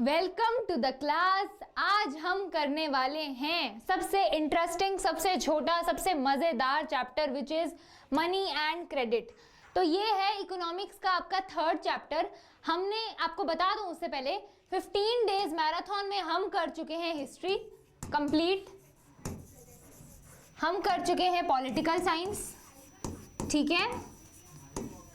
Welcome to the class. आज हम करने वाले हैं सबसे इंटरेस्टिंग, सबसे छोटा, सबसे मज़ेदार chapter which is money and credit. तो ये है इकोनॉमिक्स का आपका थर्ड चैप्टर। हमने आपको बता दूं उससे पहले 15 डेज मैराथन में हम कर चुके हैं हिस्ट्री कंप्लीट, हम कर चुके हैं पॉलिटिकल साइंस, ठीक है,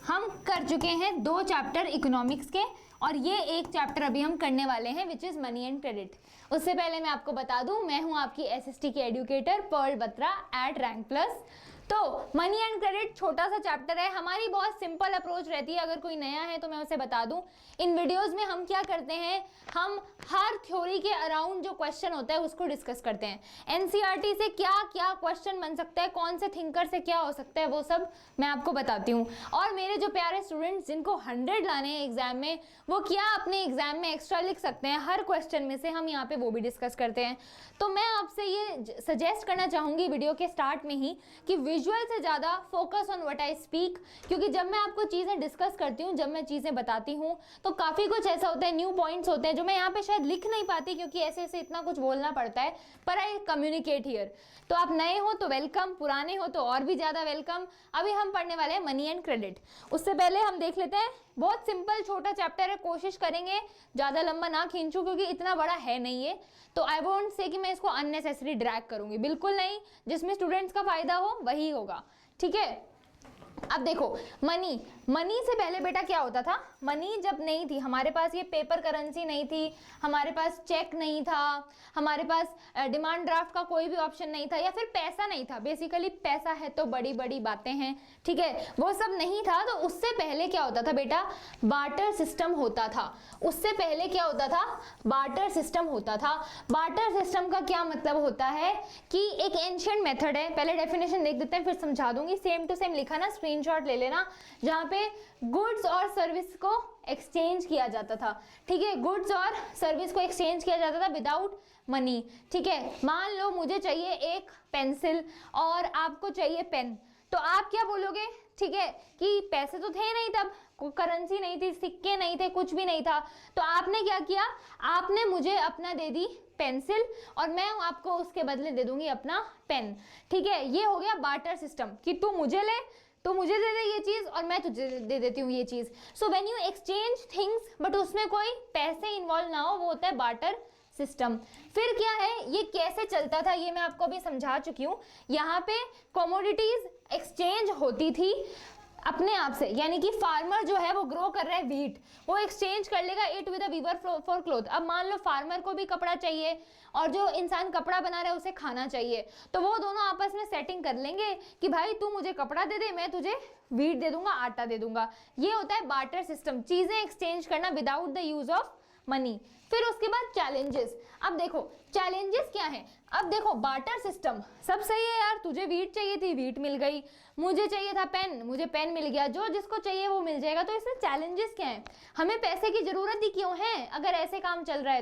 हम कर चुके हैं 2 चैप्टर इकोनॉमिक्स के और ये एक चैप्टर अभी हम करने वाले हैं which is money and credit. उससे पहले मैं आपको बता दूं, मैं हूं आपकी एसएसटी की educator Pearl Batra at rank plus. तो मनी एंड क्रेडिट छोटा सा चैप्टर है, हमारी बहुत सिंपल अप्रोच रहती है। अगर कोई नया है तो मैं उसे बता दूं, इन वीडियोस में हम क्या करते हैं, हम हर थ्योरी के अराउंड जो क्वेश्चन होता है उसको डिस्कस करते हैं। एनसीईआरटी से क्या क्या क्वेश्चन बन सकता है, कौन से थिंकर से क्या हो सकता है, वो सब मैं आपको बताती हूँ। और मेरे जो प्यारे स्टूडेंट्स जिनको 100 लाने हैं एग्जाम में, वो क्या अपने एग्जाम में एक्स्ट्रा लिख सकते हैं हर क्वेश्चन में से, हम यहाँ पे वो भी डिस्कस करते हैं। तो मैं आपसे ये सजेस्ट करना चाहूँगी वीडियो के स्टार्ट में ही कि विजुअल से ज़्यादा focus on what I speak, क्योंकि जब मैं आपको चीज़ें डिस्कस करती हूँ, जब मैं चीज़ें बताती हूँ, तो काफ़ी कुछ ऐसा होता है, न्यू पॉइंट्स होते हैं जो मैं यहाँ पे शायद लिख नहीं पाती क्योंकि ऐसे ऐसे इतना कुछ बोलना पड़ता है, पर आई कम्युनिकेट हियर। तो आप नए हो तो वेलकम, पुराने हो तो और भी ज़्यादा वेलकम। अभी हम पढ़ने वाले हैं मनी एंड क्रेडिट। उससे पहले हम देख लेते हैं, बहुत सिंपल छोटा चैप्टर है, कोशिश करेंगे ज़्यादा लंबा ना खींचूं क्योंकि इतना बड़ा है नहीं ये। तो आई वोंट से कि मैं इसको अननेसेसरी ड्रैग करूंगी, बिल्कुल नहीं। जिसमें स्टूडेंट्स का फायदा हो वही होगा, ठीक है। अब देखो, मनी से पहले बेटा क्या होता था, मनी जब नहीं थी हमारे पास, ये पेपर करेंसी नहीं थी, हमारे पास चेक नहीं था, हमारे पास डिमांड ड्राफ्ट का कोई भी ऑप्शन नहीं था, या फिर पैसा नहीं था। बेसिकली पैसा है तो बड़ी बड़ी बातें हैं, ठीक है, वो सब नहीं था। तो उससे पहले क्या होता था बेटा, बार्टर सिस्टम होता था। उससे पहले क्या होता था, बार्टर सिस्टम होता था। बार्टर सिस्टम का क्या मतलब होता है कि एक एंशिएंट मेथड है, पहले डेफिनेशन देख देते हैं फिर समझा दूंगी। सेम टू सेम लिखा ना, स्क्रीनशॉट ले लेना, जहाँ पे गुड्स और सर्विस को एक्सचेंज किया जाता था, ठीक है, गुड्स और सर्विस को एक्सचेंज किया जाता था विदाउट मनी, ठीक है। मान लो मुझे चाहिए एक पेंसिल और आपको चाहिए पेन, तो आप क्या बोलोगे, ठीक है, कि पैसे तो थे नहीं, तब करेंसी नहीं थी, सिक्के नहीं थे, कुछ भी नहीं था। तो आपने क्या किया, आपने मुझे अपना दे दी पेंसिल और मैं आपको उसके बदले दे दूंगी अपना पेन, ठीक है। ये हो गया बार्टर सिस्टम कि तू मुझे ले, तो मुझे दे दे ये चीज और मैं तुझे दे देती हूँ ये चीज। So when you exchange things but उसमें कोई पैसे इन्वॉल्व ना हो, वो होता है बार्टर सिस्टम। फिर क्या है, ये कैसे चलता था ये मैं आपको अभी समझा चुकी हूँ। यहाँ पे कमोडिटीज एक्सचेंज होती थी अपने आप से, यानी कि फार्मर जो है वो ग्रो कर रहा है व्हीट, वो एक्सचेंज कर लेगा it with a weaver for cloth. अब मान लो फार्मर को भी कपड़ा चाहिए और जो इंसान कपड़ा बना रहा है उसे खाना चाहिए, तो वो दोनों आपस में सेटिंग कर लेंगे कि भाई तू मुझे कपड़ा दे दे, मैं तुझे व्हीट दे दूंगा, आटा दे दूंगा। ये होता है बार्टर सिस्टम, चीजें एक्सचेंज करना without the use of money. फिर उसके बाद चैलेंजेस। अब देखो चैलेंजेस क्या हैं, अब देखो बार्टर सिस्टम सब सही है यार, तुझे व्हीट चाहिए थी, व्हीट मिल गई, मुझे चाहिए था पेन, मुझे पेन मिल गया, जो जिसको चाहिए वो मिल जाएगा। तो इसमें चैलेंजेस क्या है, हमें पैसे की जरूरत ही क्यों है अगर ऐसे काम चल रहा है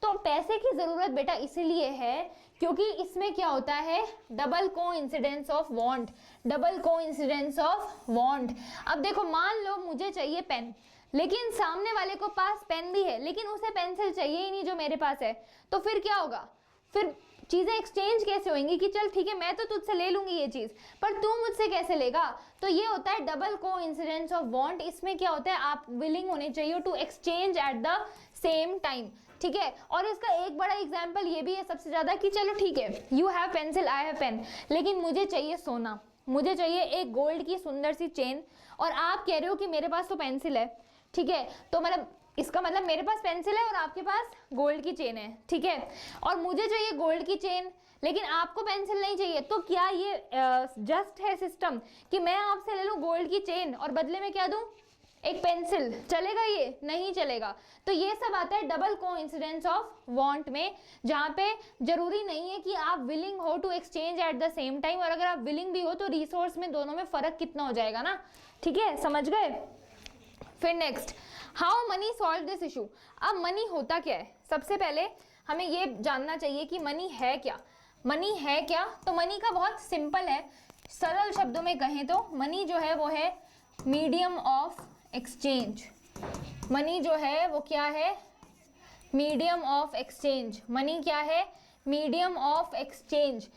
तो पैसे की जरूरत बेटा इसीलिए है क्योंकि इसमें क्या होता है, double coincidence of want, double coincidence of want. अब देखो मान लो मुझे चाहिए पेन, लेकिन सामने वाले को पास पेन भी है लेकिन उसे पेंसिल चाहिए ही नहीं जो मेरे पास है, तो फिर क्या होगा, फिर चीजें एक्सचेंज कैसे होंगी कि चल ठीक है मैं तो तुझसे ले लूंगी ये चीज, पर तू मुझसे कैसे लेगा। तो ये होता है डबल कोइंसिडेंस ऑफ वांट। इसमें क्या होता है, आप विलिंग होने चाहिए to exchange at the same time, ठीक है। और इसका एक बड़ा एग्जाम्पल ये भी है सबसे ज्यादा कि चलो ठीक है, you have pencil, I have pen, लेकिन मुझे चाहिए सोना, मुझे चाहिए एक गोल्ड की सुंदर सी चेन, और आप कह रहे हो कि मेरे पास तो पेंसिल है, ठीक है, तो मतलब इसका मतलब मेरे पास पेंसिल है और आपके पास गोल्ड की चेन है, ठीक है, और मुझे चाहिए गोल्ड की चेन लेकिन आपको पेंसिल नहीं चाहिए। तो क्या ये जस्ट है सिस्टम कि मैं आपसे ले लूं गोल्ड की चेन और बदले में क्या दूं, एक पेंसिल, चलेगा ये? नहीं चलेगा। तो ये सब आता है डबल कोइंसिडेंस ऑफ वांट में, जहाँ पे जरूरी नहीं है कि आप विलिंग हो to exchange at the same time, और अगर आप विलिंग भी हो तो रिसोर्स में दोनों में फर्क कितना हो जाएगा ना, ठीक है, समझ गए। फिर next, how many solve this issue. अब मनी होता क्या है, सबसे पहले हमें ये जानना चाहिए कि मनी है क्या। मनी है क्या, तो मनी का बहुत सिंपल है, सरल शब्दों में कहें तो मनी जो है वो है मीडियम ऑफ एक्सचेंज। मनी जो है वो क्या है, मीडियम ऑफ एक्सचेंज। मनी क्या है? Medium of exchange.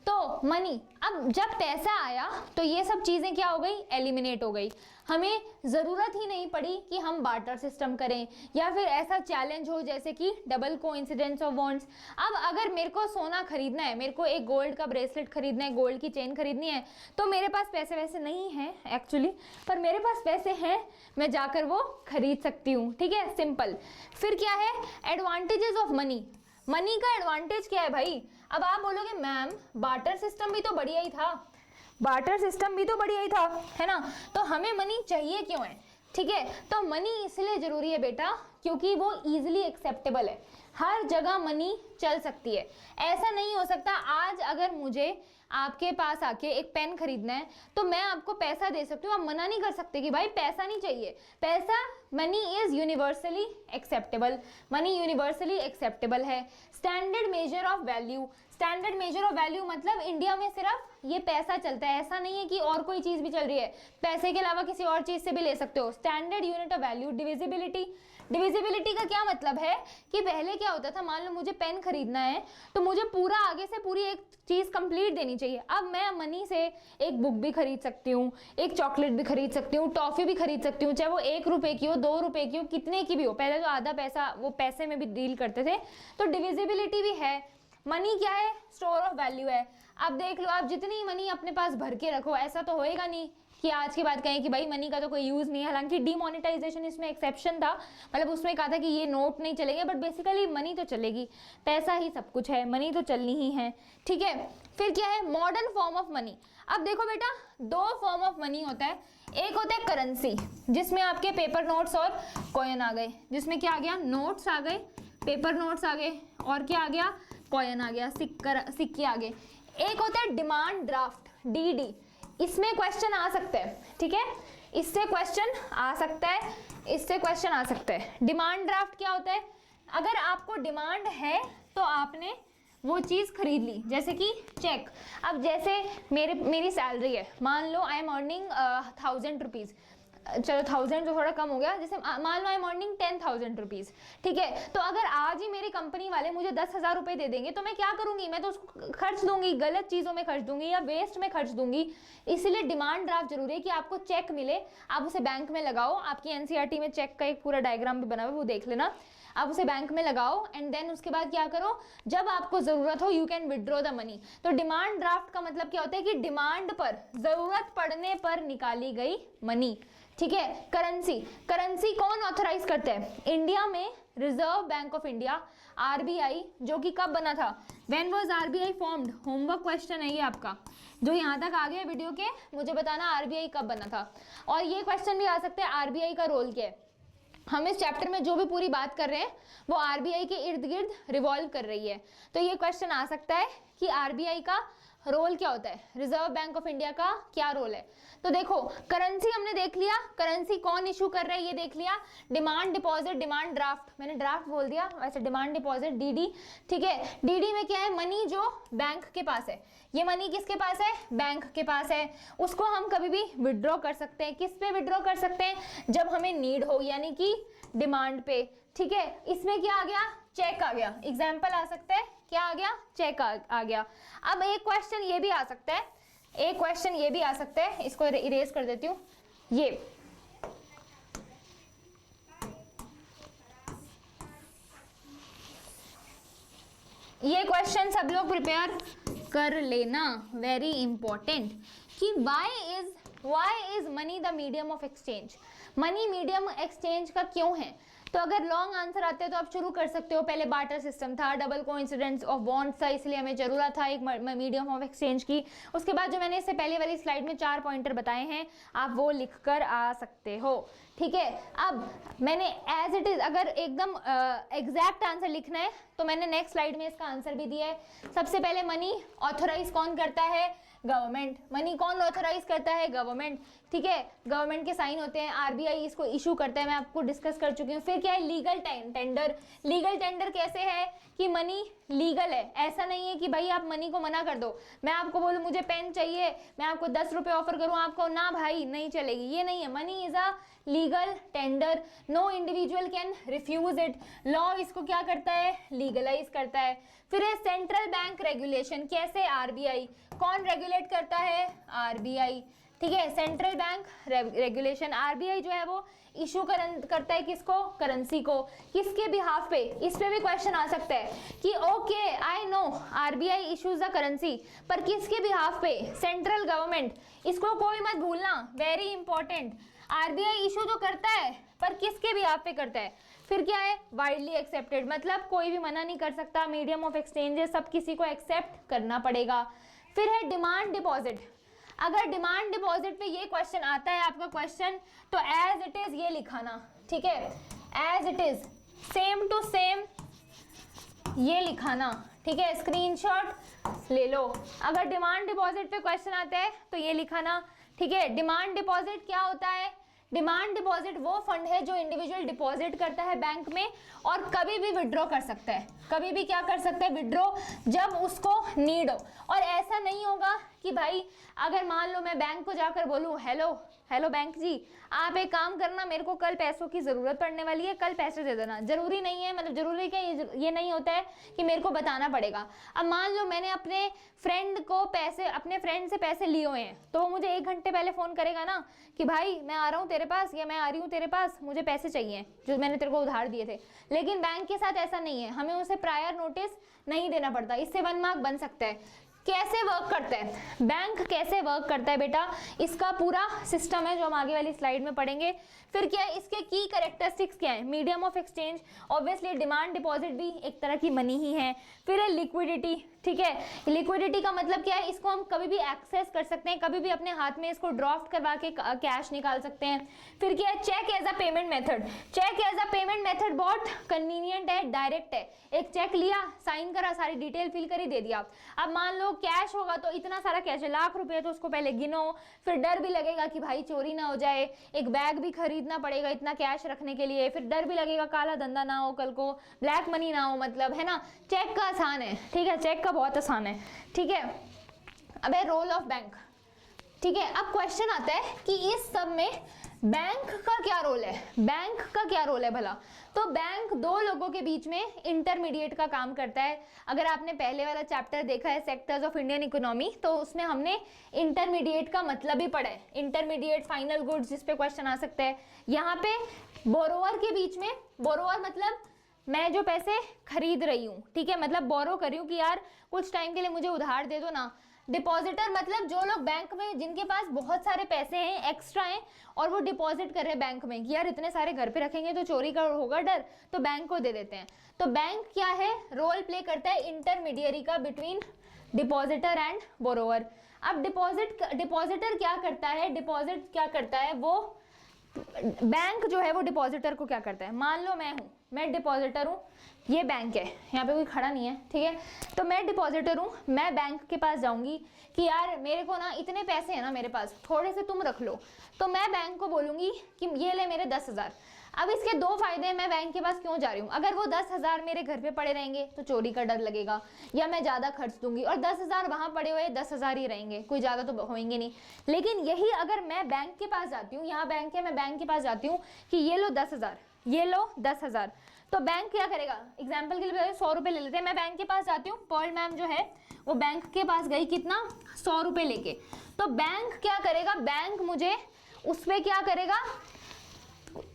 तो मनी, अब जब पैसा आया तो ये सब चीज़ें क्या हो गई? एलिमिनेट हो गई। हमें ज़रूरत ही नहीं पड़ी कि हम बार्टर सिस्टम करें या फिर ऐसा चैलेंज हो जैसे कि डबल कोइंसिडेंस ऑफ बॉन्ड्स। अब अगर मेरे को सोना खरीदना है, मेरे को एक गोल्ड का ब्रेसलेट खरीदना है, गोल्ड की चेन खरीदनी है, तो मेरे पास पैसे वैसे नहीं हैं एक्चुअली, पर मेरे पास पैसे हैं, मैं जाकर वो खरीद सकती हूँ। ठीक है, सिंपल। फिर क्या है? Advantages of money. मनी का एडवांटेज क्या है भाई? अब आप बोलोगे मैम बार्टर सिस्टम भी तो बढ़िया ही था, बार्टर सिस्टम भी तो बढ़िया ही था, है ना, तो हमें मनी चाहिए क्यों है? ठीक है, तो मनी इसलिए जरूरी है बेटा क्योंकि वो इजीली एक्सेप्टेबल है, हर जगह मनी चल सकती है। ऐसा नहीं हो सकता आज अगर मुझे आपके पास आके एक पेन खरीदना है तो मैं आपको पैसा दे सकती हूँ, आप मना नहीं कर सकते कि भाई पैसा नहीं चाहिए। पैसा, money is universally acceptable, money universally acceptable है। Standard measure of value, standard measure of value मतलब इंडिया में सिर्फ ये पैसा चलता है, ऐसा नहीं है कि और कोई चीज़ भी चल रही है, पैसे के अलावा किसी और चीज़ से भी ले सकते हो। Standard unit of value. Divisibility, divisibility का क्या मतलब है कि पहले क्या होता था, मान लो मुझे पेन खरीदना है तो मुझे पूरा आगे से पूरी एक चीज़ कंप्लीट देनी चाहिए। अब मैं मनी से एक बुक भी खरीद सकती हूँ, एक चॉकलेट भी खरीद सकती हूँ, टॉफ़ी भी खरीद सकती हूँ, चाहे वो 1 रुपए की हो, 2 रुपए की हो, कितने की भी हो। पहले तो आधा पैसा वो पैसे में भी डील करते थे, तो डिविजिबिलिटी भी है। मनी क्या है? स्टोर ऑफ वैल्यू है। अब देख लो, आप जितनी मनी अपने पास भर के रखो, ऐसा तो होएगा नहीं कि आज की बात कहें कि भाई मनी का तो कोई यूज़ नहीं है। हालांकि डीमोनेटाइजेशन इसमें एक्सेप्शन था, मतलब उसमें कहा था कि ये नोट नहीं चलेंगे, बट बेसिकली मनी तो चलेगी, पैसा ही सब कुछ है, मनी तो चलनी ही है। ठीक है, फिर क्या है? Modern form of money. अब देखो बेटा, 2 फॉर्म ऑफ मनी होता है। एक होता है करेंसी, जिसमें आपके पेपर नोट्स और कॉइन आ गए, जिसमें क्या आ गया? नोट्स आ गए, पेपर नोट्स आ गए, और क्या आ गया? कॉइन आ गया, सिक्के आ गए। एक होता है डिमांड ड्राफ्ट, डीडी। इसमें क्वेश्चन आ सकता है, ठीक है, इससे क्वेश्चन आ सकता है, इससे क्वेश्चन आ सकता है। डिमांड ड्राफ्ट क्या होता है? अगर आपको डिमांड है तो आपने वो चीज़ खरीद ली, जैसे कि चेक। अब जैसे मेरी सैलरी है, मान लो आई एम अर्निंग 1000 रुपीज़, चलो 1000 तो थोड़ा कम हो गया, जैसे मान लो आई एम अर्निंग 10,000 रुपीज़। ठीक है, तो अगर आज ही मेरी कंपनी वाले मुझे 10,000 रुपये दे देंगे तो मैं क्या करूंगी? मैं तो उसको खर्च दूंगी, गलत चीज़ों में खर्च दूंगी या वेस्ट में खर्च दूंगी। इसलिए डिमांड ड्राफ्ट जरूरी है कि आपको चेक मिले, आप उसे बैंक में लगाओ। आपकी एनसीईआरटी में चेक का एक पूरा डायग्राम भी बना हुआ है, वो देख लेना। आप उसे बैंक में लगाओ एंड देन उसके बाद क्या करो, जब आपको ज़रूरत हो you can withdraw the money. तो डिमांड ड्राफ्ट का मतलब क्या होता है कि डिमांड पर, ज़रूरत पड़ने पर निकाली गई मनी। ठीक है, करेंसी, करेंसी कौन ऑथराइज करता है? इंडिया में reserve bank of India, RBI, जो कि कब बना था? When was RBI formed? Homework question है ये आपका, जो यहाँ तक आ गया वीडियो के, मुझे बताना आरबीआई कब बना था। और ये क्वेश्चन भी आ सकता है आरबीआई का रोल क्या है। हम इस चैप्टर में जो भी पूरी बात कर रहे हैं वो आरबीआई के इर्द गिर्द रिवॉल्व कर रही है, तो ये क्वेश्चन आ सकता है कि आरबीआई का रोल क्या होता है, रिजर्व बैंक ऑफ इंडिया का क्या रोल है। तो देखो, करेंसी हमने देख लिया, करेंसी कौन इशू कर रहा है ये देख लिया। डिमांड डिपॉजिट, डिमांड ड्राफ्ट, मैंने ड्राफ्ट बोल दिया, वैसे डिमांड डिपॉजिट डीडी। ठीक है, डीडी में क्या है? मनी जो बैंक के पास है। ये मनी किसके पास है? बैंक के पास है। उसको हम कभी भी विड्रॉ कर सकते हैं। किस पे विड्रॉ कर सकते हैं? जब हमें नीड हो, यानी कि डिमांड पे। ठीक है, इसमें क्या आ गया? चेक आ गया। एग्जाम्पल आ सकता है, क्या आ गया? चेक आ गया। अब एक क्वेश्चन ये भी आ सकता है, एक क्वेश्चन ये भी आ सकता है, इसको इरेज कर देती हूँ। ये क्वेश्चन सब लोग प्रिपेयर कर लेना, वेरी इंपॉर्टेंट, कि why is money the medium of exchange. Money medium exchange का क्यों है? तो अगर लॉन्ग आंसर आते हैं तो आप शुरू कर सकते हो। पहले बार्टर सिस्टम था, डबल कोइंसिडेंस ऑफ बॉन्ड्स था, इसलिए हमें जरूरत था एक मीडियम ऑफ एक्सचेंज की। उसके बाद जो मैंने इससे पहले वाली स्लाइड में 4 पॉइंटर बताए हैं, आप वो लिख कर आ सकते हो। ठीक है, अब मैंने एज इट इज, अगर एकदम एग्जैक्ट आंसर लिखना है तो मैंने नेक्स्ट स्लाइड में इसका आंसर भी दिया है। सबसे पहले मनी ऑथोराइज कौन करता है? गवर्नमेंट। मनी कौन ऑथोराइज करता है? गवर्नमेंट। ठीक है, गवर्नमेंट के साइन होते हैं, आरबीआई इसको इशू करता है, मैं आपको डिस्कस कर चुकी हूँ। फिर क्या है, लीगल टेंडर। लीगल टेंडर कैसे है कि मनी लीगल है, ऐसा नहीं है कि भाई आप मनी को मना कर दो। मैं आपको बोलूँ मुझे पेन चाहिए, मैं आपको 10 रुपये ऑफर करूँ, आपको ना भाई नहीं चलेगी, ये नहीं है। Money is a legal tender, no individual can refuse it. Law इसको क्या करता है, लीगलाइज करता है। फिर है सेंट्रल बैंक रेगुलेशन, कैसे, आरबीआई। कौन रेगुलेट करता है, आरबीआई, ठीक है। सेंट्रल बैंक रेगुलेशन, आरबीआई जो है वो इशू करता है किसको, करेंसी को, किसके बिहाफ पे। इस पे भी क्वेश्चन आ सकता है कि okay I know RBI issues the currency, पर किसके बिहाफ पे, सेंट्रल गवर्नमेंट। इसको कोई मत भूलना, वेरी इंपॉर्टेंट। आरबीआई इशू जो करता है पर किसके बिहाफ पे करता है। फिर क्या है, वाइडली एक्सेप्टेड, मतलब कोई भी मना नहीं कर सकता, मीडियम ऑफ एक्सचेंज है, सब किसी को एक्सेप्ट करना पड़ेगा। फिर है डिमांड डिपॉजिट। अगर डिमांड डिपॉजिट पे ये क्वेश्चन आता है आपका क्वेश्चन, तो एज इट इज ये लिखाना, ठीक है, as it is, same to same ये लिखाना, ठीक है, स्क्रीनशॉट ले लो। अगर डिमांड डिपॉजिट पे क्वेश्चन आता है तो ये लिखाना, ठीक है। डिमांड डिपॉजिट क्या होता है, डिमांड डिपॉजिट वो फंड है जो इंडिविजुअल डिपॉजिट करता है बैंक में और कभी भी विड्रॉ कर सकता है, कभी भी क्या कर सकता है, विड्रॉ, जब उसको नीड हो। और ऐसा नहीं होगा कि भाई अगर मान लो मैं बैंक को जाकर बोलूँ हेलो बैंक जी, आप एक काम करना, मेरे को कल पैसों की ज़रूरत पड़ने वाली है, कल पैसे दे देना। ज़रूरी नहीं है, मतलब ज़रूरी क्या, ये नहीं होता है कि मेरे को बताना पड़ेगा। अब मान लो मैंने अपने फ्रेंड को पैसे, अपने फ्रेंड से पैसे लिए हुए हैं, तो वो मुझे 1 घंटे पहले फ़ोन करेगा ना कि भाई मैं आ रहा हूँ तेरे पास, या मैं आ रही हूँ तेरे पास, मुझे पैसे चाहिए जो मैंने तेरे को उधार दिए थे। लेकिन बैंक के साथ ऐसा नहीं है, हमें उसे प्रायर नोटिस नहीं देना पड़ता, इससे 1 मार्क बन सकता है। कैसे वर्क करता है बैंक, कैसे वर्क करता है बेटा, इसका पूरा सिस्टम है जो हम आगे वाली स्लाइड में पढ़ेंगे। फिर क्या है, इसके की कैरेक्टरिस्टिक्स क्या है, medium of exchange, obviously demand deposit भी एक तरह की मनी ही है। फिर है लिक्विडिटी, ठीक है, लिक्विडिटी का मतलब क्या है, इसको हम कभी भी एक्सेस कर सकते हैं, कभी भी अपने हाथ में इसको ड्राफ्ट करवा के कैश निकाल सकते हैं। फिर क्या है, cheque as a payment method. Cheque as a payment method बहुत कन्वीनियंट है, डायरेक्ट है। एक चेक लिया, साइन करा, सारी डिटेल फिल करी, दे दिया। अब मान लो कैश होगा तो इतना सारा कैश है, लाख रुपए, तो उसको पहले गिनो, फिर डर भी लगेगा कि भाई चोरी ना हो जाए, एक बैग भी खरीदना पड़ेगा इतना कैश रखने के लिए, फिर डर भी लगेगा काला धंधा ना हो, कल को ब्लैक मनी ना हो, मतलब है ना। चेक का आसान है, ठीक है, चेक का बहुत आसान है, ठीक है। अब है रोल ऑफ बैंक, ठीक है। अब क्वेश्चन आता है कि इस सब में बैंक का क्या रोल है, बैंक का क्या रोल है भला। तो बैंक 2 लोगों के बीच में इंटरमीडिएट का काम करता है। अगर आपने पहले वाला चैप्टर देखा है सेक्टर्स ऑफ इंडियन इकोनॉमी, तो उसमें हमने इंटरमीडिएट का मतलब ही पढ़ा है, इंटरमीडिएट फाइनल गुड्स, जिस पे क्वेश्चन आ सकता है। यहाँ पे बोरोवर के बीच में, बोरोवर मतलब मैं जो पैसे खरीद रही हूँ, ठीक है, मतलब बोरो कर रही हूँ कि यार कुछ टाइम के लिए मुझे उधार दे दो ना। डिपॉजिटर मतलब जो लोग बैंक में, जिनके पास बहुत सारे पैसे हैं, एक्स्ट्रा हैं, और वो डिपॉजिट कर रहे हैं बैंक में कि यार इतने सारे घर पे रखेंगे तो चोरी का होगा डर, तो बैंक को दे देते हैं। तो बैंक क्या है, रोल प्ले करता है इंटरमीडियरी का बिटवीन डिपॉजिटर एंड बोरोवर। अब डिपॉजिटर क्या करता है, डिपॉजिट क्या करता है, वो बैंक जो है वो डिपॉजिटर को क्या करता है। मान लो मैं डिपॉजिटर हूँ, ये बैंक है, यहाँ पे कोई खड़ा नहीं है, ठीक है, तो मैं डिपॉजिटर हूँ, मैं बैंक के पास जाऊंगी कि यार मेरे को ना इतने पैसे हैं ना मेरे पास, थोड़े से तुम रख लो। तो मैं बैंक को बोलूँगी कि ये ले मेरे 10,000। अब इसके 2 फायदे हैं, मैं बैंक के पास क्यों जा रही हूँ। अगर वो 10,000 मेरे घर पे पड़े रहेंगे तो चोरी का डर लगेगा, या मैं ज़्यादा खर्च दूंगी, और 10,000 वहाँ पड़े हुए 10,000 ही रहेंगे, कोई ज़्यादा तो होंगे नहीं। लेकिन यही अगर मैं बैंक के पास जाती हूँ, यहाँ बैंक है, मैं बैंक के पास जाती हूँ कि ये लो 10,000, ये लो 10,000, तो बैंक क्या करेगा, एग्जाम्पल के लिए 100 रुपये ले लेते हैं, मैं बैंक के पास जाती हूँ, पर्ल मैम जो है वो बैंक के पास गई, कितना, 100 रुपये लेके। तो बैंक क्या करेगा, बैंक मुझे उस पर क्या करेगा,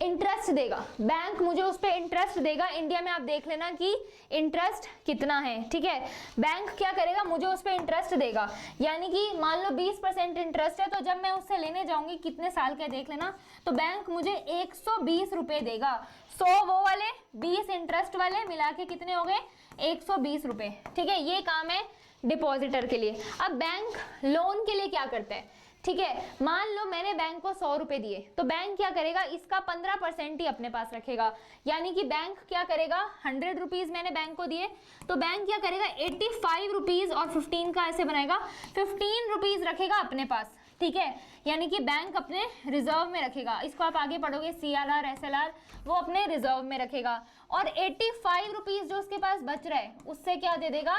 इंटरेस्ट देगा, बैंक मुझे उस पर इंटरेस्ट देगा। इंडिया में आप देख लेना कि इंटरेस्ट कितना है, ठीक है, बैंक क्या करेगा, मुझे उस पर इंटरेस्ट देगा। यानी कि मान लो 20% इंटरेस्ट है, तो जब मैं उससे लेने जाऊंगी, कितने साल का देख लेना, तो बैंक मुझे 120 रुपये देगा। 100 वो वाले, 20 इंटरेस्ट वाले, मिला के कितने हो गए, 120 रुपये, ठीक है। ये काम है डिपॉजिटर के लिए। अब बैंक लोन के लिए क्या करता है, ठीक है, मान लो मैंने बैंक को 100 रुपए दिए, तो बैंक क्या करेगा, इसका 15% ही अपने पास रखेगा। यानी कि बैंक क्या करेगा, 100 रुपीज मैंने बैंक को दिए, तो बैंक क्या करेगा, 85 रुपीज और 15 का ऐसे बनाएगा, 15 रुपीज रखेगा अपने पास, ठीक है, यानी कि बैंक अपने रिजर्व में रखेगा, इसको आप आगे पढ़ोगे CRR SLR, वो अपने रिजर्व में रखेगा। और 85 रुपीज जो उसके पास बच रहा है उससे क्या दे देगा,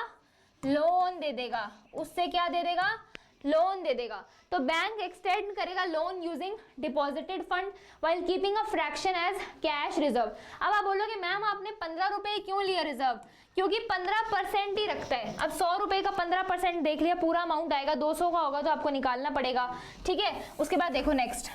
लोन दे देगा, उससे क्या दे देगा, लोन दे देगा। तो बैंक एक्सटेंड करेगा loan using deposited fund while keeping a fraction as cash reserve. अब आप बोलोगे मैम आपने 15 रुपए क्यों लिया रिजर्व, क्योंकि 15% ही रखता है। अब 100 रुपए का 15% देख लिया, पूरा अमाउंट आएगा, 200 का होगा तो आपको निकालना पड़ेगा, ठीक है। उसके बाद देखो नेक्स्ट,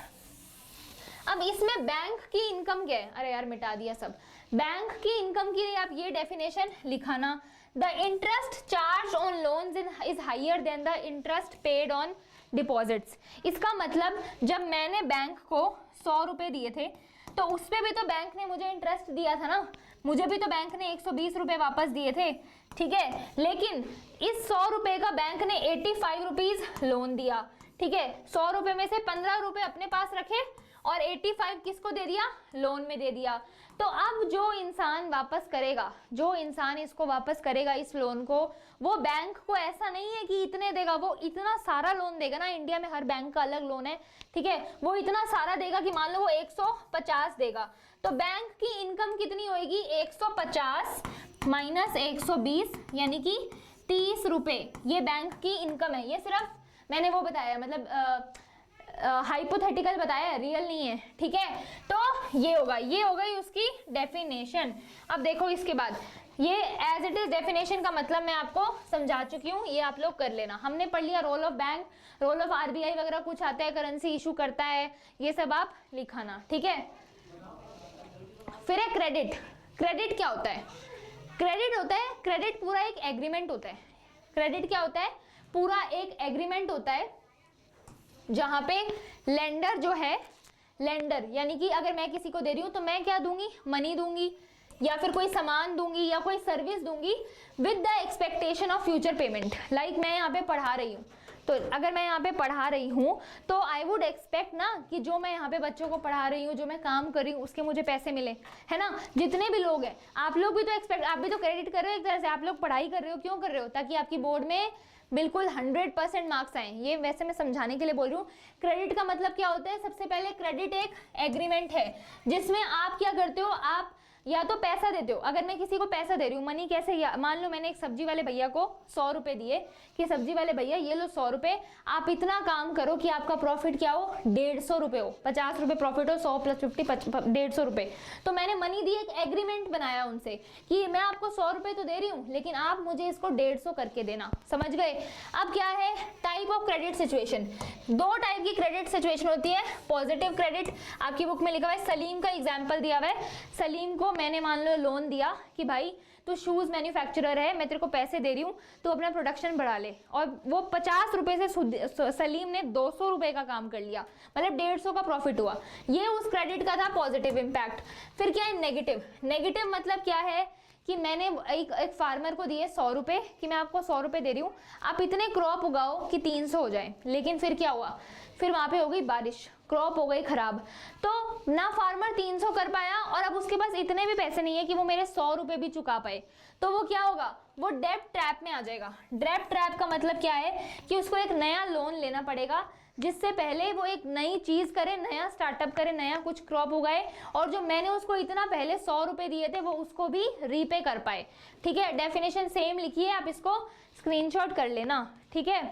अब इसमें बैंक की इनकम क्या है, अरे यार मिटा दिया सब। बैंक की इनकम के लिए आप ये डेफिनेशन लिखाना, the interest charge on loans is higher than the interest paid on deposits. इसका मतलब जब मैंने बैंक को 100 रुपए दिए थे तो उस पर भी तो बैंक ने मुझे इंटरेस्ट दिया था ना, मुझे भी तो बैंक ने 120 रुपए वापस दिए थे, ठीक है। लेकिन इस 100 रुपए का बैंक ने 85 रुपीज लोन दिया, ठीक है। 100 रुपए में से 15 रुपए अपने पास रखे और 85 किसको दे दिया, लोन में दे दिया। तो अब जो इंसान वापस करेगा, जो इंसान इसको वापस करेगा इस लोन को, वो बैंक को ऐसा नहीं है कि इतने देगा, वो इतना सारा लोन देगा ना, इंडिया में हर बैंक का अलग लोन है, ठीक है, वो इतना सारा देगा कि मान लो वो 150 देगा। तो बैंक की इनकम कितनी होगी, 150 माइनस 120 यानी कि 30 रुपए, ये बैंक की इनकम है। ये सिर्फ मैंने वो बताया, मतलब हाइपोथेटिकल बताया, रियल नहीं है, ठीक है। तो ये होगा, ये हो गई उसकी डेफिनेशन। अब देखो इसके बाद ये एज इट इज डेफिनेशन का मतलब मैं आपको समझा चुकी हूँ, ये आप लोग कर लेना। हमने पढ़ लिया role of bank, role of RBI वगैरह कुछ आता है, करेंसी इशू करता है, ये सब आप लिखाना, ठीक है। फिर है क्रेडिट। क्रेडिट क्या होता है, क्रेडिट होता है, क्रेडिट पूरा एक एग्रीमेंट होता है। क्रेडिट क्या होता है, पूरा एक एग्रीमेंट होता है जहां पे लेंडर जो है, लेंडर यानी कि अगर मैं किसी को दे रही हूं तो मैं क्या दूंगी, मनी दूंगी या फिर कोई सामान दूंगी या कोई सर्विस दूंगी with the expectation of future payment. Like मैं यहाँ पे पढ़ा रही हूँ, तो अगर मैं यहाँ पे पढ़ा रही हूँ तो आई वुड एक्सपेक्ट ना कि जो मैं यहाँ पे बच्चों को पढ़ा रही हूँ, जो मैं काम कर रही हूँ, उसके मुझे पैसे मिले, है ना। जितने भी लोग हैं, आप लोग भी तो एक्सपेक्ट, आप भी तो क्रेडिट कर रहे हो एक तरह से, आप लोग पढ़ाई कर रहे हो, क्यों कर रहे हो, ताकि आपकी बोर्ड में बिल्कुल 100% मार्क्स आए। ये वैसे मैं समझाने के लिए बोल रही हूँ। क्रेडिट का मतलब क्या होता है, सबसे पहले क्रेडिट एक एग्रीमेंट है जिसमें आप क्या करते हो, आप या तो पैसा देते हो। अगर मैं किसी को पैसा दे रही हूँ, मनी कैसे, मान लो मैंने एक सब्जी वाले भैया को 100 रुपए दिए कि सब्जी वाले भैया ये लो 100 रुपए, आप इतना काम करो कि आपका प्रॉफिट क्या हो, 150 रुपए हो, 50 रुपए प्रॉफिट हो, 100 प्लस 50 150 रुपए। तो मैंने मनी दी, एक एग्रीमेंट बनाया उनसे कि मैं आपको 100 रुपए तो दे रही हूँ लेकिन आप मुझे इसको 150 करके देना, समझ गए। अब क्या है टाइप ऑफ क्रेडिट सिचुएशन, दो टाइप की क्रेडिट सिचुएशन होती है। पॉजिटिव क्रेडिट, आपकी बुक में लिखा हुआ है, सलीम का एग्जाम्पल दिया हुआ है। सलीम को मैंने मान लो लोन दिया कि भाई तू शूज मैन्युफैक्चरर है, मैं तेरे को पैसे दे रही हूँ, तू अपना प्रोडक्शन बढ़ा ले, और वो 50 रुपए से सलीम ने 200 रुपए का काम कर लिया, मतलब 150 का प्रॉफिट हुआ। ये उस क्रेडिट का था पॉजिटिव इम्पैक्ट। फिर क्या है नेगेटिव। नेगेटिव मतलब क्या है कि मैंने एक फार्मर को दिए 100 रुपए कि मैं आपको 100 रुपए दे रही हूँ, आप इतने क्रॉप उगाओ कि 300 हो जाए। लेकिन फिर क्या हुआ, फिर वहां पे हो गई बारिश, क्रॉप हो गई खराब, तो ना फार्मर 300 कर पाया और अब उसके पास इतने भी पैसे नहीं है कि वो मेरे 100 रुपए भी चुका पाए। तो वो क्या होगा, वो डेब्ट ट्रैप में आ जाएगा। डेब्ट ट्रैप का मतलब क्या है कि उसको एक नया लोन लेना पड़ेगा जिससे पहले वो एक नई चीज करे, नया स्टार्टअप करे, नया कुछ क्रॉप उगाए, और जो मैंने उसको इतना पहले 100 रुपए दिए थे वो उसको भी रीपे कर पाए। ठीक है, डेफिनेशन सेम लिखी है, आप इसको स्क्रीनशॉट कर लेना, ठीक है।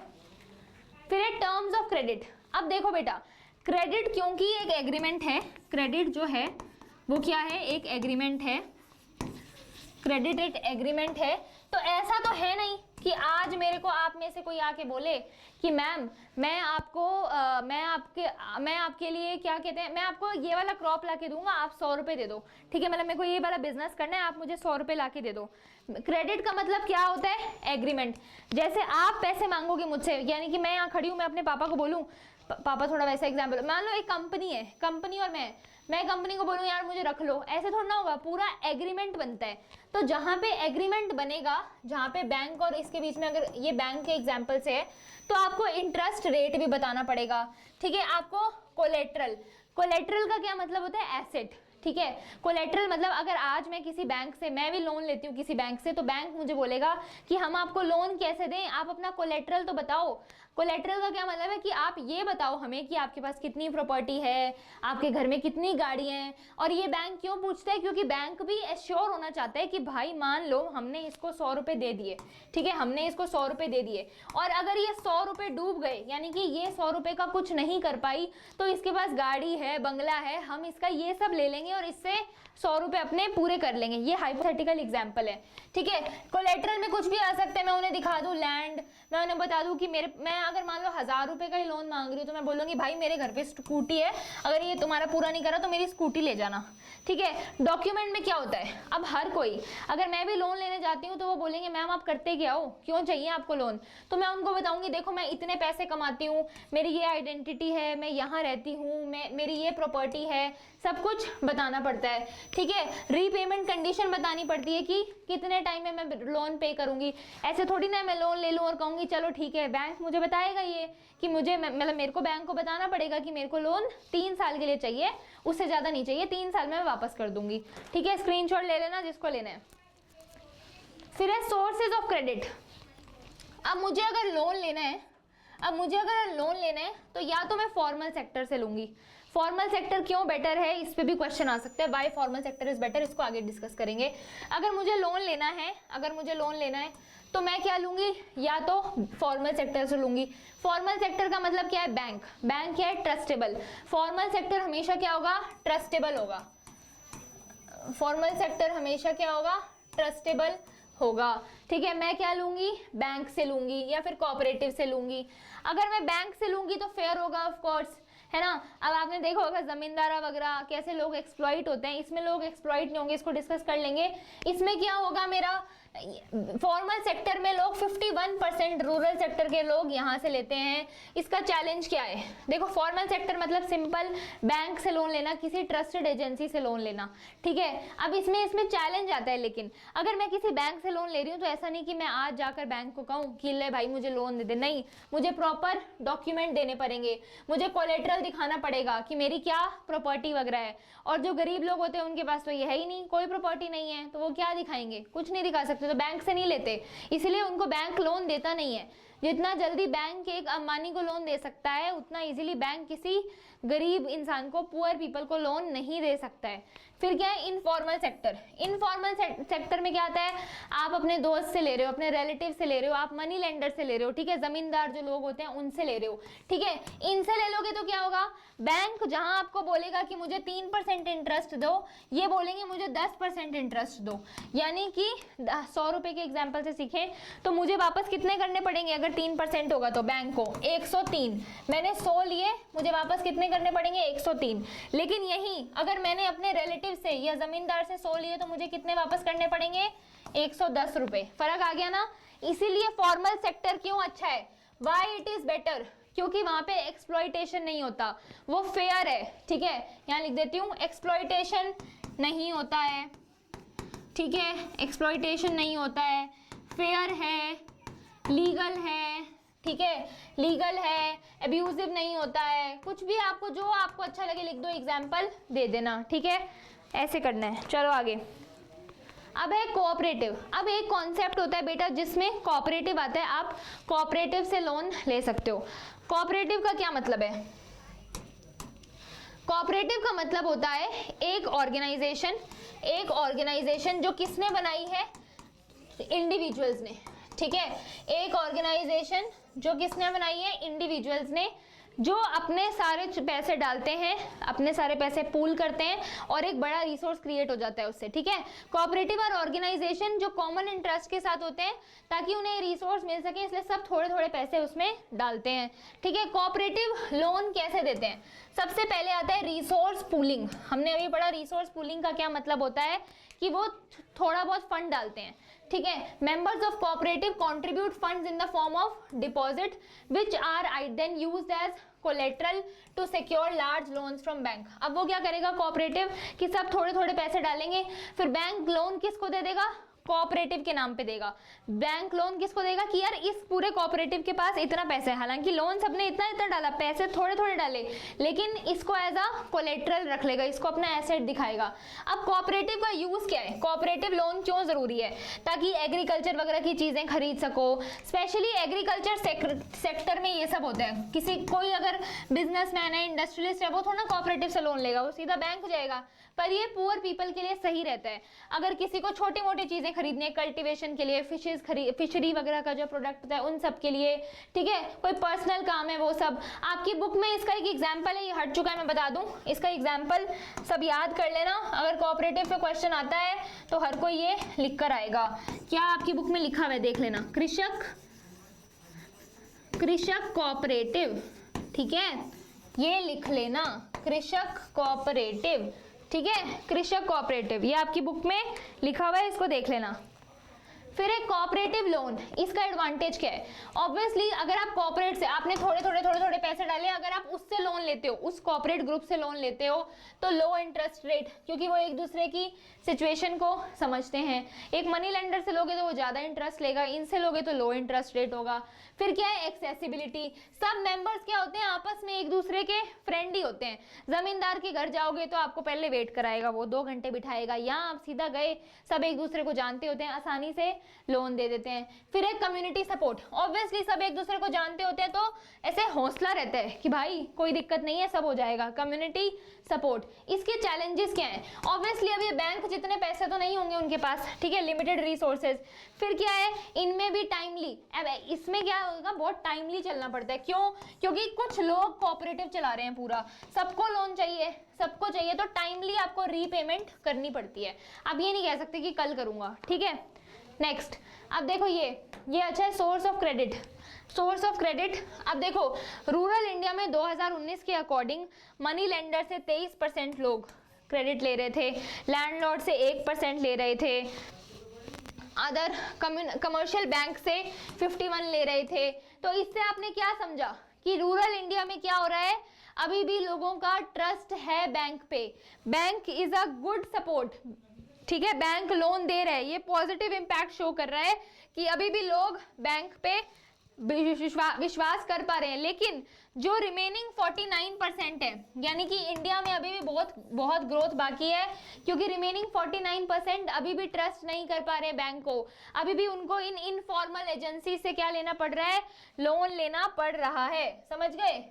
फिर है टर्म्स ऑफ क्रेडिट। अब देखो बेटा, क्रेडिट क्योंकि एक एग्रीमेंट है, क्रेडिट जो है वो क्या है, एक एग्रीमेंट है। क्रेडिट एक एग्रीमेंट है, तो ऐसा तो है नहीं कि आज मेरे को आप में से कोई आके बोले कि मैम मैं आपके लिए क्या कहते हैं, मैं आपको ये वाला क्रॉप ला के दूंगा, आप 100 रुपए दे दो, ठीक है, मतलब मेरे को ये वाला बिजनेस करना है, आप मुझे 100 रुपए ला के दे दो। क्रेडिट का मतलब क्या होता है, एग्रीमेंट। जैसे आप पैसे मांगोगे मुझसे, यानी कि मैं यहाँ खड़ी हूँ, मैं अपने पापा को बोलूँ, पापा थोड़ा वैसा एग्जाम्पल, मान लो एक कंपनी है, कंपनी और मैं कंपनी को बोलूँ यार मुझे रख लो, ऐसे थोड़ा ना होगा, पूरा एग्रीमेंट बनता है। तो जहाँ पे एग्रीमेंट बनेगा, जहाँ पे बैंक और इसके बीच में, अगर ये बैंक के एग्जाम्पल से है तो आपको इंटरेस्ट रेट भी बताना पड़ेगा, ठीक है। आपको कोलेट्रल, कोलेट्रल का क्या मतलब होता है, एसेट, ठीक है। कोलेट्रल मतलब अगर आज मैं किसी बैंक से, मैं भी लोन लेती हूँ किसी बैंक से, तो बैंक मुझे बोलेगा कि हम आपको लोन कैसे दें, आप अपना कोलेट्रल तो बताओ, कोलेटरल का क्या मतलब है कि आप ये बताओ हमें कि आपके पास कितनी प्रॉपर्टी है, आपके घर में कितनी गाड़ियां हैं। और ये बैंक क्यों पूछता है, क्योंकि बैंक भी एश्योर होना चाहता है कि भाई मान लो हमने इसको 100 रुपए दे दिए, ठीक है, हमने इसको 100 रुपए दे दिए और अगर ये 100 रुपए डूब गए, यानी कि ये 100 रुपए का कुछ नहीं कर पाई, तो इसके पास गाड़ी है, बंगला है, हम इसका ये सब ले लेंगे और इससे 100 रुपए अपने पूरे कर लेंगे। ये हाइपोथेटिकल एग्जांपल है, ठीक है। कोलेटरल में कुछ भी आ सकता है, मैं उन्हें दिखा दूं लैंड, मैं उन्हें बता दूं कि मैं अगर मान लो 1000 रुपए का ही लोन मांग रही हूँ तो मैं बोलूंगी भाई मेरे घर पे स्कूटी है, अगर ये तुम्हारा पूरा नहीं करा तो मेरी स्कूटी ले जाना, ठीक है। डॉक्यूमेंट में क्या होता है, अब हर कोई, अगर मैं भी लोन लेने जाती हूँ तो वो बोलेंगे मैम आप करते क्या हो, क्यों चाहिए आपको लोन, तो मैं उनको बताऊंगी देखो मैं इतने पैसे कमाती हूँ, मेरी ये आइडेंटिटी है, मैं यहाँ रहती हूँ, मेरी ये प्रॉपर्टी है, सब कुछ बताना पड़ता है, ठीक है। रीपेमेंट कंडीशन बतानी पड़ती है कि कितने टाइम में मैं लोन पे करूंगी। ऐसे थोड़ी ना मैं लोन ले लूँ और कहूँगी चलो ठीक है, बैंक मुझे बताएगा ये कि मुझे मतलब मेरे को बैंक को बताना पड़ेगा कि मेरे को लोन 3 साल के लिए चाहिए, उससे ज़्यादा नहीं चाहिए, 3 साल में मैं वापस कर दूंगी, ठीक है। स्क्रीनशॉट ले लेना जिसको लेना है। फिर है सोर्सेज ऑफ क्रेडिट। अब मुझे अगर लोन लेना है, तो या तो मैं फॉर्मल सेक्टर से लूंगी। फॉर्मल सेक्टर क्यों बेटर है, इस पे भी क्वेश्चन आ सकते हैं, why formal sector is better, इसको आगे डिस्कस करेंगे। अगर मुझे लोन लेना है तो मैं क्या लूंगी, या तो फॉर्मल सेक्टर से लूंगी। फॉर्मल सेक्टर का मतलब क्या है, बैंक क्या है, ट्रस्टेबल। फॉर्मल सेक्टर हमेशा क्या होगा, ट्रस्टेबल होगा। फॉर्मल सेक्टर हमेशा क्या होगा, ट्रस्टेबल होगा, ठीक है। मैं क्या लूंगी, बैंक से लूंगी या फिर कोऑपरेटिव से लूंगी। अगर मैं बैंक से लूंगी तो फेयर होगा ऑफ कोर्स, है ना। अब आपने देखा होगा जमींदारा वगैरह कैसे लोग एक्सप्लॉइट होते हैं, इसमें लोग एक्सप्लॉइट नहीं होंगे, इसको डिस्कस कर लेंगे। इसमें क्या होगा, मेरा फॉर्मल सेक्टर में लोग 51% रूरल सेक्टर के लोग यहाँ से लेते हैं। इसका चैलेंज क्या है, देखो फॉर्मल सेक्टर मतलब सिंपल बैंक से लोन लेना, किसी ट्रस्टेड एजेंसी से लोन लेना, ठीक है। अब इसमें चैलेंज आता है, लेकिन अगर मैं किसी बैंक से लोन ले रही हूँ तो ऐसा नहीं कि मैं आज जाकर बैंक को कहूँ कि ले भाई मुझे लोन दे दे, नहीं, मुझे प्रॉपर डॉक्यूमेंट देने पड़ेंगे, मुझे कोलेटरल दिखाना पड़ेगा कि मेरी क्या प्रॉपर्टी वगैरह है। और जो गरीब लोग होते हैं उनके पास तो ये है ही नहीं, कोई प्रॉपर्टी नहीं है, तो वो क्या दिखाएंगे, कुछ नहीं दिखा सकते, तो बैंक से नहीं लेते, इसलिए उनको बैंक लोन देता नहीं है। जितना जल्दी बैंक एक अंबानी को लोन दे सकता है, उतना इजीली बैंक किसी गरीब इंसान को, पुअर पीपल को लोन नहीं दे सकता है। फिर क्या है, इनफॉर्मल सेक्टर। इनफॉर्मल सेक्टर में क्या आता है, आप अपने दोस्त से ले रहे हो, अपने रिलेटिव से ले रहे हो, आप मनी लेंडर से ले रहे हो, ठीक है, जमींदार जो लोग होते हैं उनसे ले रहे हो, ठीक है। इनसे ले लोगे तो क्या होगा, बैंक जहां आपको बोलेगा कि मुझे 3% इंटरेस्ट दो, ये बोलेंगे मुझे 10% इंटरेस्ट दो। यानी कि 100 रुपए के एग्जाम्पल से सीखें तो मुझे वापस कितने करने पड़ेंगे, अगर 3% होगा तो बैंक को 103, मैंने 100 लिए, मुझे वापस कितने करने पड़ेंगे, 103। लेकिन यही अगर मैंने अपने रिलेटिव से या जमींदार से 100 लिए तो मुझे कितने वापस करने पड़ेंगे, 110 रुपए। फर्क आ गया ना। इसीलिए फॉर्मल सेक्टर क्यों अच्छा है, व्हाई इट इज बेटर, क्योंकि वहां पे एक्सप्लॉइटेशन नहीं होता, वो फेयर है, ठीक है। यहाँ लिख देती हूँ, एक्सप्लॉइटेशन नहीं होता है, ठीक है, एक्सप्लॉइटेशन नहीं होता है, फेयर है, लीगल है, ठीक है, लीगल है, अब्यूजिव नहीं होता है, कुछ भी आपको जो आपको अच्छा लगे लिख दो, एग्जाम्पल दे देना, ठीक है, ऐसे करना है। चलो आगे। अब है कोऑपरेटिव। अब एक कॉन्सेप्ट होता है बेटा जिसमें कोऑपरेटिव आता है, आप कोऑपरेटिव से लोन ले सकते हो। कोऑपरेटिव का क्या मतलब है, कोऑपरेटिव का मतलब होता है एक ऑर्गेनाइजेशन जो किसने बनाई है, इंडिविजुअल्स ने, ठीक है। एक ऑर्गेनाइजेशन जो किसने बनाई है, इंडिविजुअल्स ने, जो अपने सारे पैसे डालते हैं, अपने सारे पैसे पूल करते हैं और एक बड़ा रिसोर्स क्रिएट हो जाता है उससे, ठीक है। कोऑपरेटिव और ऑर्गेनाइजेशन जो कॉमन इंटरेस्ट के साथ होते हैं ताकि उन्हें रिसोर्स मिल सके, इसलिए सब थोड़े थोड़े पैसे उसमें डालते हैं, ठीक है। कोऑपरेटिव लोन कैसे देते हैं, सबसे पहले आता है रिसोर्स पूलिंग। हमने अभी पढ़ा रिसोर्स पूलिंग का क्या मतलब होता है कि वो थोड़ा बहुत फंड डालते हैं, ठीक है। Members of cooperative contribute funds in the form of deposit which are then used as collateral to secure large loans from bank. अब वो क्या करेगा कोऑपरेटिव कि सब थोड़े थोड़े पैसे डालेंगे, फिर बैंक लोन किसको दे देगा, कोऑपरेटिव के नाम पे देगा। बैंक लोन किसको देगा कि यार इस पूरे कोऑपरेटिव के पास इतना पैसा है, हालांकि लोन सबने इतना इतना डाला, पैसे थोड़े थोड़े डाले, लेकिन इसको एज अ कोलेट्रल रख लेगा, इसको अपना एसेट दिखाएगा। अब कोऑपरेटिव का यूज क्या है, कोऑपरेटिव लोन क्यों जरूरी है, ताकि एग्रीकल्चर वगैरह की चीजें खरीद सको। स्पेशली एग्रीकल्चर सेक्टर में ये सब होता है। कोई अगर बिजनेसमैन है, इंडस्ट्रियलिस्ट है, वो थोड़ा कोऑपरेटिव से लोन लेगा, वो सीधा बैंक जाएगा। पर ये पुअर पीपल के लिए सही रहता है। अगर किसी को छोटी मोटी चीजें खरीदनी है, कल्टीवेशन के लिए, फिशरी वगैरह का जो प्रोडक्ट होता है उन सब के लिए, ठीक है, कोई पर्सनल काम है, वो सब आपकी बुक में इसका एक एग्जाम्पल है, ये हट चुका है, मैं बता दूं इसका एग्जाम्पल सब याद कर लेना। अगर कोऑपरेटिव पे क्वेश्चन आता है तो हर कोई ये लिख कर आएगा। क्या आपकी बुक में लिखा हुआ है देख लेना, कृषक कोऑपरेटिव, ठीक है, ये लिख लेना, कृषक कोऑपरेटिव, ठीक है, कृषक कोऑपरेटिव, ये आपकी बुक में लिखा हुआ है, इसको देख लेना। फिर एक कोऑपरेटिव लोन, इसका एडवांटेज क्या है, ऑब्वियसली अगर आप कोऑपरेट से आपने थोड़े पैसे डाले, अगर आप उससे लोन लेते हो, उस कोऑपरेट ग्रुप से लोन लेते हो, तो लो इंटरेस्ट रेट, क्योंकि वो एक दूसरे की सिचुएशन को समझते हैं। एक मनी लेंडर से लोगे तो वो ज्यादा इंटरेस्ट लेगा, इनसे लोगे तो लो इंटरेस्ट रेट होगा। फिर क्या है, एक्सेसिबिलिटी, सब मेंबर्स क्या होते हैं, आपस में एक दूसरे के फ्रेंड ही होते हैं। जमींदार के घर जाओगे तो आपको पहले वेट कराएगा, वो 2 घंटे बिठाएगा, यहाँ आप सीधा गए, सब एक दूसरे को जानते होते हैं, आसानी से लोन दे देते हैं। फिर एक कम्युनिटी सपोर्ट, ऑब्वियसली सब एक दूसरे को जानते होते हैं, तो ऐसे हौसला रहता है कि भाई कोई दिक्कत नहीं है, सब हो जाएगा, कम्युनिटी सपोर्ट। इसके चैलेंजेस क्या है, ऑब्वियसली अब ये बैंक जितने पैसे तो नहीं होंगे उनके पास, ठीक है, लिमिटेड रिसोर्सेज। फिर क्या है, इनमें भी टाइमली, अब इसमें क्या होगा, बहुत टाइमली चलना पड़ता है। क्यों, क्योंकि कुछ लोग कोऑपरेटिव चला रहे हैं पूरा, सबको लोन चाहिए, सबको चाहिए, तो टाइमली आपको रीपेमेंट करनी पड़ती है। आप ये नहीं कह सकते कि कल करूंगा, ठीक है। नेक्स्ट, अब देखो ये अच्छा है, source of credit. Source of credit, अब देखो रूरल इंडिया में 2019 के अकॉर्डिंग मनी लेंडर से 23% लोग क्रेडिट ले रहे थे, लैंडलॉर्ड से 1% ले रहे थे, अदर कमर्शियल बैंक से 51 ले रहे थे। तो इससे आपने क्या समझा कि रूरल इंडिया में क्या हो रहा है, अभी भी लोगों का ट्रस्ट है बैंक पे, bank is a good support, ठीक है, बैंक लोन दे रहा है, ये पॉजिटिव इंपैक्ट शो कर रहा है कि अभी भी लोग बैंक पे विश्वास कर पा रहे हैं। लेकिन जो रिमेनिंग 49% है, यानी कि इंडिया में अभी भी बहुत ग्रोथ बाकी है, क्योंकि रिमेनिंग 49% अभी भी ट्रस्ट नहीं कर पा रहे बैंक को, अभी भी उनको इन इनफॉर्मल एजेंसी से क्या लेना पड़ रहा है, लोन लेना पड़ रहा है, समझ गए।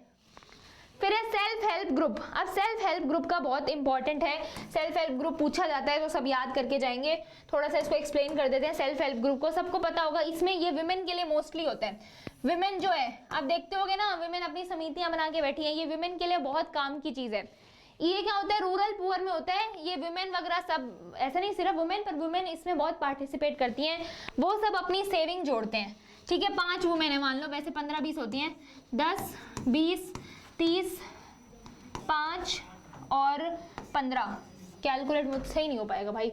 फिर है सेल्फ हेल्प ग्रुप। अब सेल्फ हेल्प ग्रुप का बहुत इंपॉर्टेंट है, सेल्फ हेल्प ग्रुप पूछा जाता है तो सब याद करके जाएंगे, थोड़ा सा इसको एक्सप्लेन कर देते हैं। सेल्फ हेल्प ग्रुप को सबको पता होगा, इसमें ये विमेन के लिए मोस्टली होता है। विमेन जो है, आप देखते होगे ना, विमेन अपनी समितियां बना के बैठी हैं, ये विमेन के लिए बहुत काम की चीज है। ये क्या होता है, रूरल पुअर में होता है, ये विमेन वगैरह सब, ऐसा नहीं सिर्फ वुमेन, पर वुमेन इसमें बहुत पार्टिसिपेट करती हैं, वो सब अपनी सेविंग जोड़ते हैं, ठीक है। 5 वुमेन है मान लो, वैसे 15-20 होती हैं, 10, 20, 30, 5 और 15, कैलकुलेट मुझसे ही नहीं हो पाएगा भाई,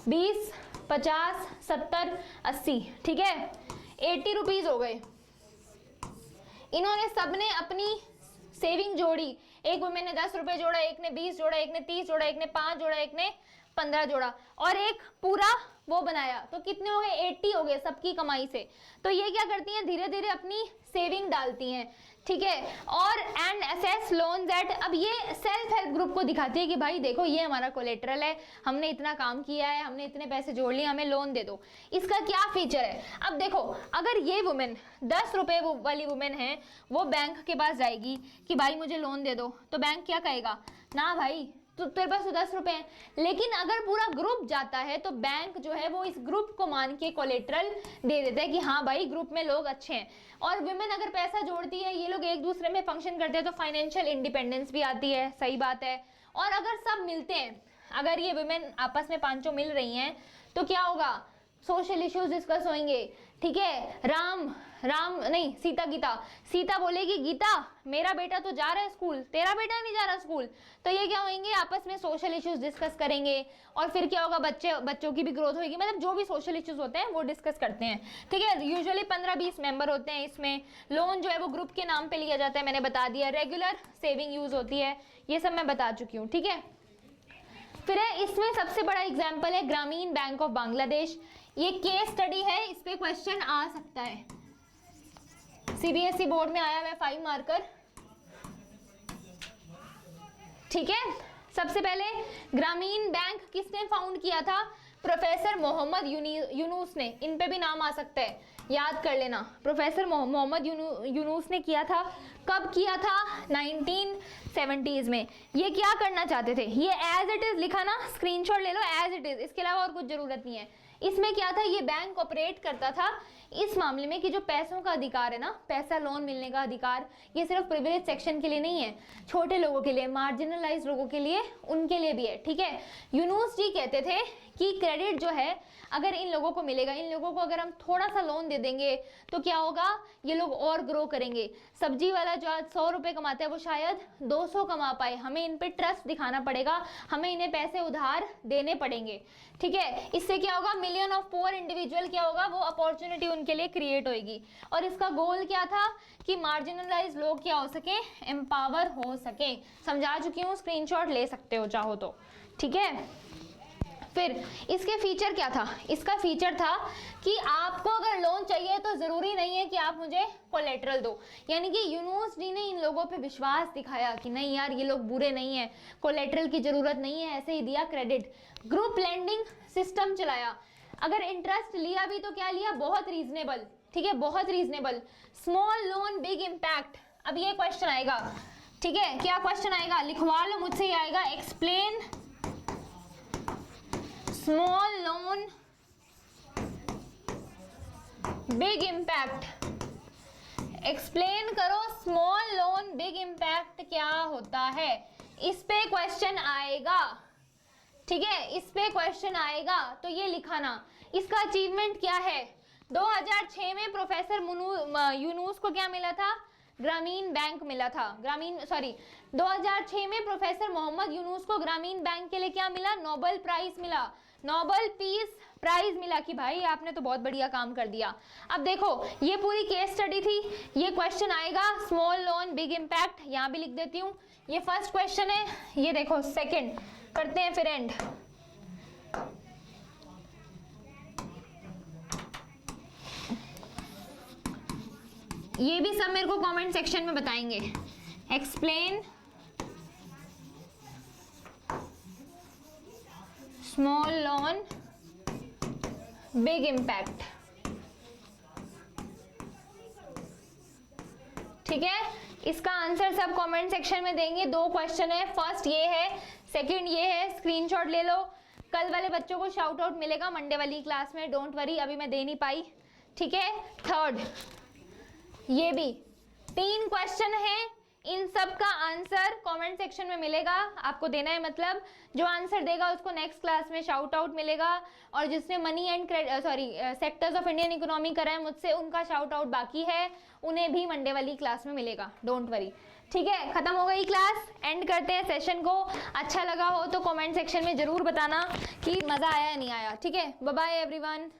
20, 50, 70, 80, ठीक है, 80 रुपीज हो गए। इन्होंने सबने अपनी सेविंग जोड़ी, एक वुमेन ने 10 रुपए जोड़ा, एक ने 20 जोड़ा, एक ने 30 जोड़ा, एक ने 5 जोड़ा, एक ने 15 जोड़ा, और एक पूरा वो बनाया, तो कितने हो गए, 80 हो गए सबकी कमाई से। तो ये क्या करती हैं, धीरे धीरे अपनी सेविंग डालती हैं, ठीक है। और एंड असेस लोन्स एट, अब ये सेल्फ हेल्प ग्रुप को दिखाती है कि भाई देखो ये हमारा कोलेटरल है, हमने इतना काम किया है, हमने इतने पैसे जोड़ लिए, हमें लोन दे दो। इसका क्या फीचर है, अब देखो अगर ये वुमेन 10 रुपए वाली वुमेन है, वो बैंक के पास जाएगी कि भाई मुझे लोन दे दो, तो बैंक क्या कहेगा, ना भाई तो तेरे पास तो 10 रुपए हैं। लेकिन अगर पूरा ग्रुप जाता है तो बैंक जो है वो इस ग्रुप को मान के कोलेट्रल दे देता है कि हाँ भाई ग्रुप में लोग अच्छे हैं। और विमेन अगर पैसा जोड़ती है, ये लोग एक दूसरे में फंक्शन करते हैं, तो फाइनेंशियल इंडिपेंडेंस भी आती है, सही बात है। और अगर सब मिलते हैं, अगर ये विमेन आपस में पांचों मिल रही हैं, तो क्या होगा, सोशल इश्यूज डिस्कस होंगे, ठीक है। सीता बोलेगी गीता मेरा बेटा तो जा रहा है स्कूल, तेरा बेटा नहीं जा रहा स्कूल, तो ये क्या होंगे, आपस में सोशल इश्यूज डिस्कस करेंगे। और फिर क्या होगा, बच्चों की भी ग्रोथ होगी, मतलब जो भी सोशल इश्यूज होते हैं वो डिस्कस करते हैं, ठीक है। यूजुअली 15-20 मेंबर होते हैं इसमें। लोन जो है वो ग्रुप के नाम पे लिया जाता है, मैंने बता दिया। रेगुलर सेविंग यूज होती है, ये सब मैं बता चुकी हूँ, ठीक है। फिर है इसमें सबसे बड़ा एग्जाम्पल है ग्रामीण बैंक ऑफ बांग्लादेश। ये केस स्टडी है, इस पे क्वेश्चन आ सकता है, सीबीएसई बोर्ड में आया हुआ है 5 मार्कर। ठीक है, सबसे पहले ग्रामीण बैंक किसने फाउंड किया था? प्रोफेसर मोहम्मद यूनुस ने। इन पे भी नाम आ सकता है, याद कर लेना। प्रोफेसर मोहम्मद यूनुस ने किया था। कब किया था? 1970s में। ये क्या करना चाहते थे? ये एज इट इज लिखा ना, स्क्रीनशॉट ले लो, एज इट इज, इसके अलावा और कुछ जरूरत नहीं है। इसमें क्या था, ये बैंक ऑपरेट करता था इस मामले में कि जो पैसों का अधिकार है ना, पैसा लोन मिलने का अधिकार, ये सिर्फ प्रिविलेज सेक्शन के लिए नहीं है, छोटे लोगों के लिए, मार्जिनलाइज्ड लोगों के लिए, उनके लिए भी है। ठीक है, यूनुस जी कहते थे कि क्रेडिट जो है अगर इन लोगों को मिलेगा, इन लोगों को अगर हम थोड़ा सा लोन दे देंगे तो क्या होगा, ये लोग और ग्रो करेंगे। सब्जी वाला जो आज 100 रुपए कमाता है वो शायद 200 कमा पाए। हमें इन पे ट्रस्ट दिखाना पड़ेगा, हमें इन्हें पैसे उधार देने पड़ेंगे। ठीक है, इससे क्या होगा, मिलियन ऑफ पुअर इंडिविजुअल क्या होगा, वो अपॉर्चुनिटी उनके लिए क्रिएट होगी। और इसका गोल क्या था कि मार्जिनलाइज लोग क्या हो सके, एम्पावर हो सके। समझा चुकी हूँ, स्क्रीनशॉट ले सकते हो चाहो तो। ठीक है, फिर इसके फीचर क्या था? इसका फीचर था कि आपको अगर लोन चाहिए तो जरूरी नहीं है कि आप मुझे कोलेटरल दो। यानी कि यूनुस जी ने इन लोगों पे विश्वास दिखाया कि नहीं यार, ये लोग बुरे नहीं है, कोलेटरल की जरूरत नहीं है, ऐसे ही दिया क्रेडिट। ग्रुप लेंडिंग सिस्टम चलाया। अगर इंटरेस्ट लिया भी तो क्या लिया, बहुत रीजनेबल। ठीक है, बहुत reasonable. Small loan big impact. अब ये क्वेश्चन आएगा, ठीक है, क्या क्वेश्चन आएगा, लिखवा लो मुझसे, आएगा explain small loan big impact. Explain करो स्मॉल लोन बिग इम्पैक्ट क्या होता है। इस पे क्वेश्चन आएगा। ठीक है, इस पे क्वेश्चन आएगा तो ये लिखाना। इसका अचीवमेंट क्या है? 2006 में प्रोफेसर यूनुस को क्या मिला था? ग्रामीण बैंक मिला था। 2006 में प्रोफेसर मोहम्मद यूनुस को ग्रामीण बैंक के लिए क्या मिला? नोबेल प्राइज मिला, नोबेल पीस प्राइज मिला कि भाई आपने तो बहुत बढ़िया काम कर दिया। अब देखो, ये पूरी केस स्टडी थी, ये क्वेश्चन आएगा स्मॉल लोन बिग इम्पैक्ट, यहाँ भी लिख देती हूँ। ये फर्स्ट क्वेश्चन है, ये देखो सेकंड, करते हैं फिर एंड। ये भी सब मेरे को कमेंट सेक्शन में बताएंगे। Explain small loan big impact. ठीक है, इसका आंसर सब कमेंट सेक्शन में देंगे। 2 क्वेश्चन है, फर्स्ट ये है, सेकंड ये है, स्क्रीनशॉट ले लो। कल वाले बच्चों को शाउट आउट मिलेगा मंडे वाली क्लास में, डोंट वरी, अभी मैं दे नहीं पाई। ठीक है, थर्ड ये भी 3 क्वेश्चन है, इन सब का आंसर कमेंट सेक्शन में मिलेगा, आपको देना है। मतलब जो आंसर देगा उसको नेक्स्ट क्लास में शाउट आउट मिलेगा, और जिसने money and sectors of Indian economy करा है मुझसे, उनका शाउट आउट बाकी है, उन्हें भी मंडे वाली क्लास में मिलेगा, डोंट वरी। ठीक है, खत्म हो गई क्लास, एंड करते हैं सेशन को। अच्छा लगा हो तो कमेंट सेक्शन में जरूर बताना कि मजा आया या नहीं आया। ठीक है, बाय बाय एवरीवन।